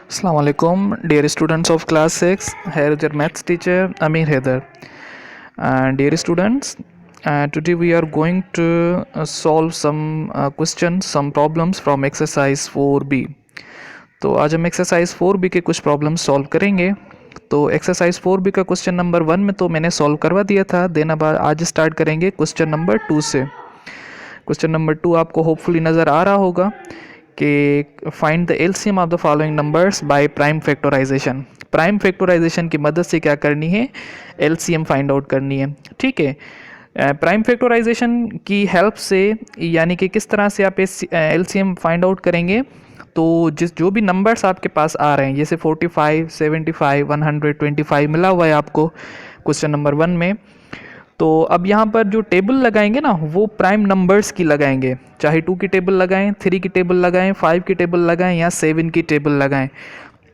Assalamu alaikum, dear students of class 6. Here is your maths teacher Amir Haider. Dear students, today we are going to solve some questions, some problems from exercise 4B. तो आज हम exercise 4B के कुछ problems solve करेंगे। तो exercise 4B का question number 1 में तो मैंने सॉल्व करवा दिया था। देन अब आज स्टार्ट करेंगे क्वेश्चन नंबर 2 से। क्वेश्चन नंबर 2 आपको होपफुली नज़र आ रहा होगा कि find the LCM of the following numbers by prime factorisation. Prime factorisation की मदद से क्या करनी है, एलसीएम फाइंड आउट करनी है। ठीक है, प्राइम फैक्टराइजेशन की हेल्प से यानी कि किस तरह से आप एलसीएम फाइंड आउट करेंगे, तो जो भी नंबर्स आपके पास आ रहे हैं जैसे 45, 75, 125 मिला हुआ है आपको क्वेश्चन नंबर 1 में, तो अब यहाँ पर जो टेबल लगाएंगे ना वो प्राइम नंबर्स की लगाएंगे, चाहे 2 की टेबल लगाएं, 3 की टेबल लगाएं, 5 की टेबल लगाएं या 7 की टेबल लगाएं।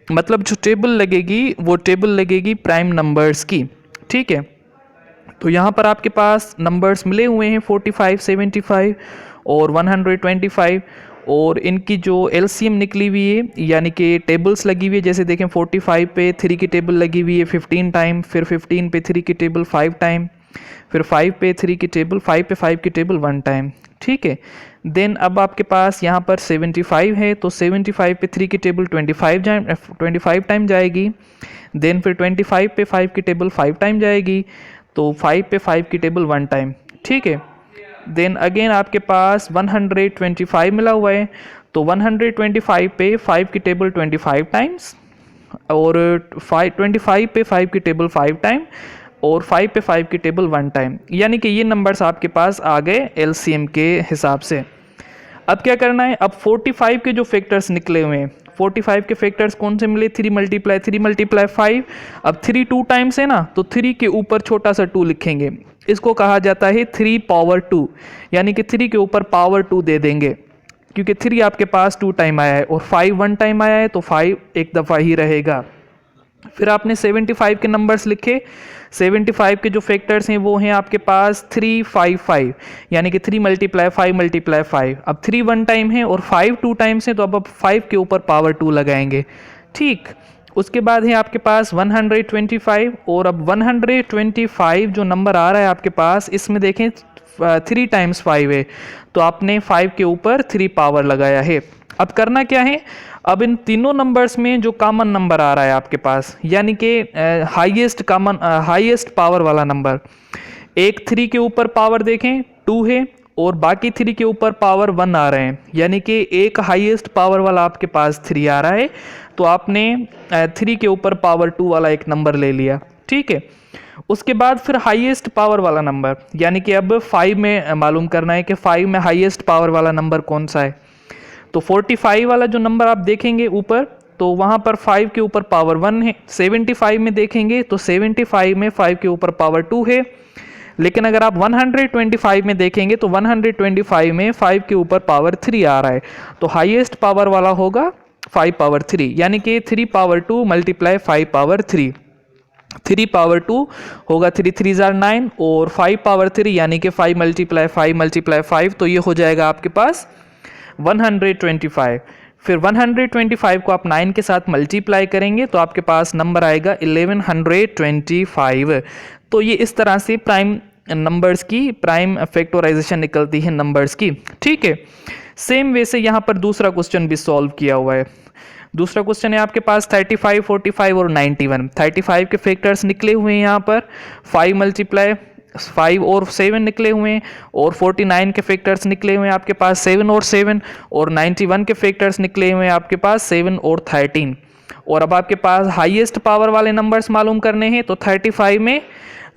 मतलब जो टेबल लगेगी वो टेबल लगेगी प्राइम नंबर्स की। ठीक है, तो यहाँ पर आपके पास नंबर्स मिले हुए हैं 45, 75 और 125 और इनकी जो एलसीएम निकली हुई है यानी कि टेबल्स लगी हुई है। जैसे देखें 45 पे 3 की टेबल लगी हुई है 15 टाइम, फिर 15 पे 3 की टेबल 5 टाइम, फिर 5 पे 3 की टेबल 5 पे 5 की टेबल 1 टाइम। ठीक है, देन अब आपके पास यहाँ पर 75 है तो 75 पे 3 की टेबल 25 टाइम जाएगी। देन फिर 25 पे 5 की टेबल 5 टाइम जाएगी, तो 5 पे 5 की टेबल 1 टाइम। ठीक है, देन अगेन आपके पास 125 मिला हुआ है तो 125 पे 5 की टेबल 25 टाइम्स और 25 पे 5 की टेबल 5 टाइम और 5 पे 5 की टेबल 1 टाइम। यानी कि ये नंबर्स आपके पास आ गए एलसीएम के हिसाब से। अब क्या करना है, अब 45 के जो फैक्टर्स निकले हुए हैं, 45 के फैक्टर्स कौन से मिले, 3 मल्टीप्लाई 5। अब 3 2 टाइम्स है ना, तो 3 के ऊपर छोटा सा 2 लिखेंगे। इसको कहा जाता है 3 पावर 2, यानी कि 3 के ऊपर पावर 2 दे देंगे क्योंकि 3 आपके पास 2 टाइम आया है और 5 1 टाइम आया है तो 5 एक दफ़ा ही रहेगा। फिर आपने 75 के नंबर्स लिखे। 75 के जो फैक्टर्स हैं वो हैं आपके पास 3 5 5, यानी कि 3 मल्टीप्लाई 5। अब 3 1 टाइम है और 5 2 टाइम्स है तो अब 5 के ऊपर पावर 2 लगाएंगे। ठीक, उसके बाद है आपके पास 125 और अब 125 जो नंबर आ रहा है आपके पास, इसमें देखें 3 टाइम्स 5 है तो आपने 5 के ऊपर 3 पावर लगाया है। अब करना क्या है, अब इन तीनों नंबर्स में जो कॉमन नंबर आ रहा है आपके पास यानी कि हाईएस्ट पावर वाला नंबर, एक 3 के ऊपर पावर देखें 2 है और बाकी 3 के ऊपर पावर 1 आ रहे हैं, यानी कि एक हाईएस्ट पावर वाला आपके पास 3 आ रहा है तो आपने 3 के ऊपर पावर 2 वाला एक नंबर ले लिया। ठीक है, उसके बाद फिर हाईएस्ट पावर वाला नंबर, यानी कि अब 5 में मालूम करना है कि 5 में हाईएस्ट पावर वाला नंबर कौन सा है। तो 45 वाला जो नंबर आप देखेंगे ऊपर, तो वहाँ पर 5 के ऊपर पावर 1 है। 75 में देखेंगे तो 75 में 5 के ऊपर पावर 2 है। लेकिन अगर आप 125 में देखेंगे तो 125 में 5 के ऊपर पावर 3 आ रहा है, तो हाईएस्ट पावर वाला होगा 5 पावर 3, यानी कि 3 पावर 2 मल्टीप्लाई 5 पावर 3। 3 पावर 2 होगा 3 3 9 और 5 पावर 3 यानी कि 5 मल्टीप्लाई 5, तो ये हो जाएगा आपके पास 125। फिर 125 को आप 9 के साथ मल्टीप्लाई करेंगे तो आपके पास नंबर आएगा 1125। तो ये इस तरह से प्राइम नंबर्स की प्राइम फैक्टराइजेशन निकलती है नंबर्स की। ठीक है, सेम वे से यहाँ पर दूसरा क्वेश्चन भी सॉल्व किया हुआ है। दूसरा क्वेश्चन है आपके पास 35, 45 और 91। 35 के फैक्टर्स निकले हुए हैं यहाँ पर 5 मल्टीप्लाई 5 और 7 निकले हुए हैं और 49 के फैक्टर्स निकले हुए हैं आपके पास 7 और 7 और 91 के फैक्टर्स निकले हुए हैं आपके पास 7 और 13। और अब आपके पास हाईएस्ट पावर वाले नंबर्स मालूम करने हैं तो 35 में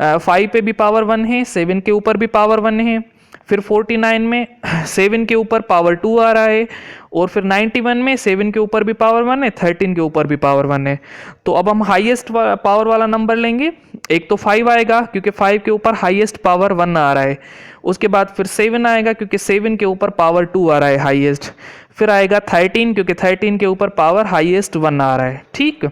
5 पे भी पावर 1 है, 7 के ऊपर भी पावर 1 है, फिर 49 में 7 के ऊपर पावर 2 आ रहा है और फिर 91 में 7 के ऊपर भी पावर 1 है, 13 के ऊपर भी पावर 1 है। तो अब हम हाईएस्ट पावर वाला नंबर लेंगे। एक तो 5 आएगा क्योंकि 5 के ऊपर हाईएस्ट पावर 1 आ रहा है, उसके बाद फिर 7 आएगा क्योंकि 7 के ऊपर पावर 2 आ रहा है हाईएस्ट, फिर आएगा 13 क्योंकि 13 के ऊपर पावर हाईएस्ट 1 आ रहा है। ठीक,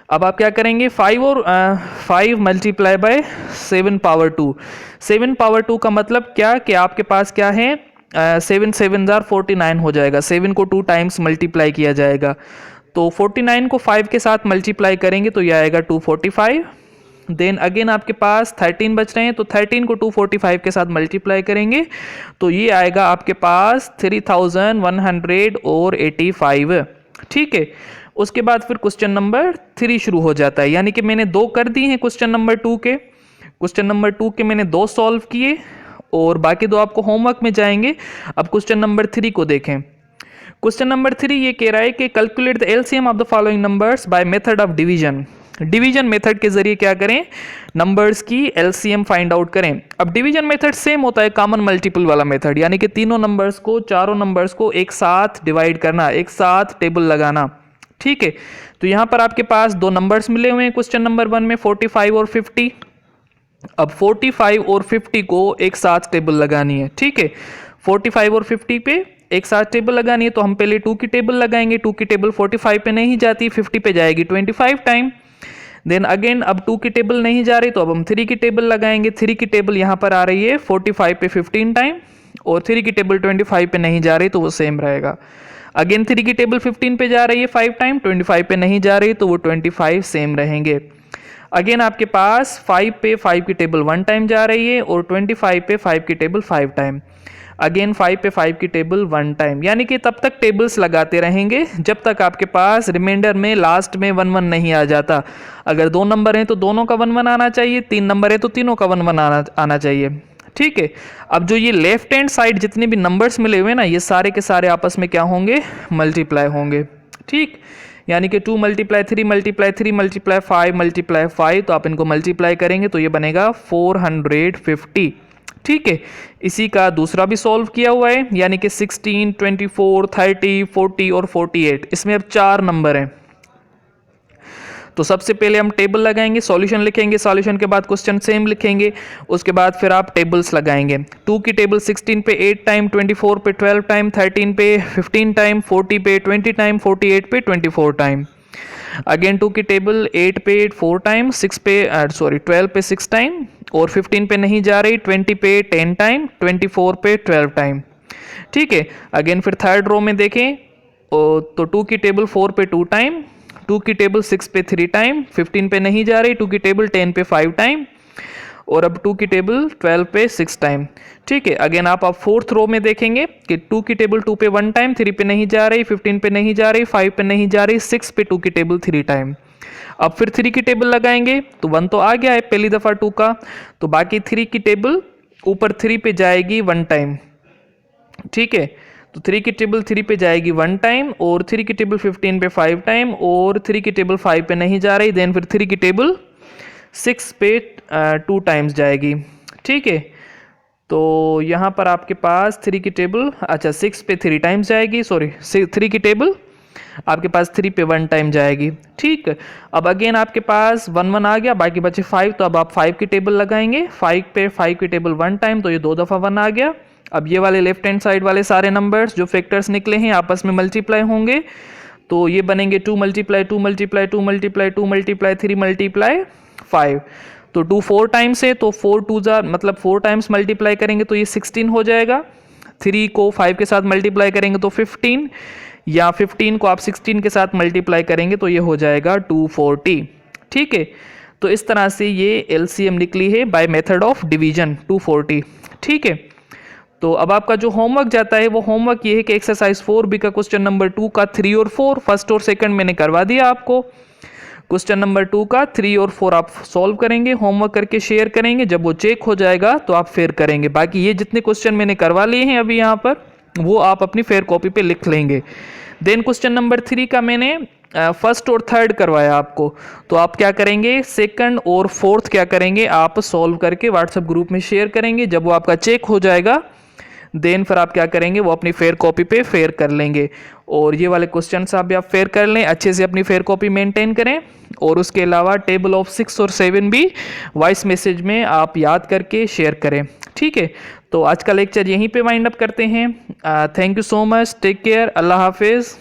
अब आप क्या करेंगे 5 मल्टीप्लाई बाय 7 पावर 2। 7 पावर 2 का मतलब क्या कि आपके पास क्या है 7 7 49 हो जाएगा, 7 को 2 टाइम्स मल्टीप्लाई किया जाएगा तो 49 को 5 के साथ मल्टीप्लाई करेंगे तो ये आएगा 245। देन अगेन आपके पास 13 बच रहे हैं, तो 13 को 245 के साथ मल्टीप्लाई करेंगे तो ये आएगा आपके पास 3185। ठीक है, उसके बाद फिर क्वेश्चन नंबर 3 शुरू हो जाता है, यानी कि मैंने 2 कर दिए हैं क्वेश्चन नंबर 2 के। क्वेश्चन नंबर 2 के मैंने 2 सॉल्व किए और बाकी 2 आपको होमवर्क में जाएंगे। अब क्वेश्चन नंबर 3 को देखें। क्वेश्चन नंबर 3 ये कह रहा है कि calculate the LCM of the following numbers by method of division. Division method के जरिए क्या करें, नंबर्स की एलसीएम फाइंड आउट करें। अब डिवीजन मेथड सेम होता है कॉमन मल्टीपल वाला मेथड, यानी कि तीनों नंबर्स को, चारों नंबर्स को एक साथ डिवाइड करना, एक साथ टेबल लगाना। ठीक है, तो यहां पर आपके पास 2 नंबर्स मिले हुए हैं क्वेश्चन नंबर 1 में, 45 और 50। अब 45 और 50 को एक साथ टेबल लगानी है। ठीक है, 45 और 50 पे एक साथ टेबल लगानी है, तो हम पहले 2 की टेबल लगाएंगे। 2 की टेबल 45 पे नहीं जाती, 50 पे जाएगी 25 टाइम। देन अगेन अब 2 की टेबल नहीं जा रही, तो अब हम 3 की टेबल लगाएंगे। 3 की टेबल यहाँ पर आ रही है 45 पे 15 टाइम, और 3 की टेबल 25 पे नहीं जा रही, तो वो सेम रहेगा। अगेन 3 की टेबल 15 पे जा रही है 5 टाइम, 25 पे नहीं जा रही, तो वो 25 सेम रहेंगे। अगेन आपके पास 5 पे 5 की टेबल 1 टाइम जा रही है, और 25 पे 5 की टेबल 5 टाइम। अगेन 5 पे 5 की टेबल 1 टाइम, यानी कि तब तक टेबल्स लगाते रहेंगे जब तक आपके पास रिमाइंडर में लास्ट में 1 1 नहीं आ जाता। अगर 2 नंबर हैं तो दोनों का 1 1 आना चाहिए, 3 नंबर है तो तीनों का 1 1 आना चाहिए। ठीक है, अब जो ये लेफ्ट हैंड साइड जितने भी नंबर्स मिले हुए ना, ये सारे के सारे आपस में क्या होंगे, मल्टीप्लाई होंगे। ठीक, यानी कि 2 मल्टीप्लाई 3 मल्टीप्लाई 3 मल्टीप्लाई 5 मल्टीप्लाई 5, तो आप इनको मल्टीप्लाई करेंगे तो ये बनेगा 450। ठीक है, इसी का दूसरा भी सॉल्व किया हुआ है, यानी कि 16, 24, 30, 40 और 48। इसमें अब 4 नंबर हैं, तो सबसे पहले हम टेबल लगाएंगे, सॉल्यूशन लिखेंगे, सॉल्यूशन के बाद क्वेश्चन सेम लिखेंगे, उसके बाद फिर आप टेबल्स लगाएंगे। 2 की टेबल 16 पे 8 टाइम, 24 पे 12 टाइम, 13 पे 15 टाइम, 40 पे 20 टाइम, 48 पे 24 टाइम। अगेन 2 की टेबल 8 पे 4 टाइम, 6 पे 12 पे 6 टाइम, और 15 पे नहीं जा रही, 20 पे 10 टाइम, 24 पे 12 टाइम। ठीक है, अगेन फिर थर्ड रो में देखें तो 2 की टेबल 4 पे 2 टाइम, 2 की टेबल 6 पे 3 टाइम, 15 पे नहीं जा रही, 2 की टेबल 10 पे 5 टाइम, और अब 2 की टेबल 12 पे 6 टाइम। ठीक है, अगेन आप फोर्थ रो में देखेंगे कि 2 की टेबल 2 पे 1 टाइम, 3 पे नहीं जा रही, 15 पे नहीं जा रही, 5 पे नहीं जा रही, 6 पे 2 की टेबल 3 टाइम। अब फिर 3 की टेबल लगाएंगे तो 1 तो आ गया है पहली दफ़ा 2 का, तो बाकी 3 की टेबल ऊपर 3 पे जाएगी 1 टाइम। ठीक है, तो 3 की टेबल 3 पे जाएगी 1 टाइम, और 3 की टेबल 15 पे 5 टाइम, और 3 की टेबल 5 पे नहीं जा रही, देन फिर 3 की टेबल 6 पे 2 टाइम्स जाएगी। ठीक है, तो यहाँ पर आपके पास 3 की टेबल 6 पे 3 टाइम्स जाएगी, सॉरी 3 की टेबल आपके पास 3 पे 1 टाइम जाएगी। ठीक, अब अगेन आपके पास 1 1 आ गया, बाकी बचे 5, तो अब आप 5 की टेबल लगाएंगे। 5 पे 5 की टेबल 1 टाइम, तो ये 2 दफ़ा 1 आ गया। अब ये वाले लेफ्ट हैंड साइड वाले सारे नंबर्स जो फैक्टर्स निकले हैं आपस में मल्टीप्लाई होंगे, तो ये बनेंगे 2 multiply 2 multiply 2 multiply 2 multiply 3 multiply 5। तो 2 4 टाइम्स है, तो 4 2 मतलब 4 टाइम्स मल्टीप्लाई करेंगे तो ये 16 हो जाएगा। 3 को 5 के साथ मल्टीप्लाई करेंगे तो 15, या 15 को आप 16 के साथ मल्टीप्लाई करेंगे तो ये हो जाएगा 240। ठीक है, तो इस तरह से ये एलसीएम निकली है बाय मेथड ऑफ डिवीजन 240। ठीक है, तो अब आपका जो होमवर्क जाता है वो होमवर्क ये है कि एक्सरसाइज 4B का क्वेश्चन नंबर 2 का 3 और 4 फर्स्ट और सेकंड मैंने करवा दिया आपको। क्वेश्चन नंबर 2 का 3 और 4 आप सॉल्व करेंगे, होमवर्क करके शेयर करेंगे, जब वो चेक हो जाएगा तो आप फेयर करेंगे। बाकी ये जितने क्वेश्चन मैंने करवा लिए हैं अभी यहाँ पर, वो आप अपनी फेयर कॉपी पे लिख लेंगे। देन क्वेश्चन नंबर 3 का मैंने फर्स्ट और थर्ड करवाया आपको, तो आप क्या करेंगे, सेकंड और फोर्थ क्या करेंगे, आप सॉल्व करके व्हाट्सएप ग्रुप में शेयर करेंगे। जब वो आपका चेक हो जाएगा देन फिर आप क्या करेंगे, वो अपनी फेयर कॉपी पे फेयर कर लेंगे। और ये वाले क्वेश्चन आप भी आप फेयर कर लें, अच्छे से अपनी फेयर कॉपी मेंटेन करें। और उसके अलावा टेबल ऑफ 6 और 7 भी वॉइस मैसेज में आप याद करके शेयर करें। ठीक है, तो आज का लेक्चर यहीं पे वाइंड अप करते हैं। Thank you so much, take care, अल्लाह हाफिज़।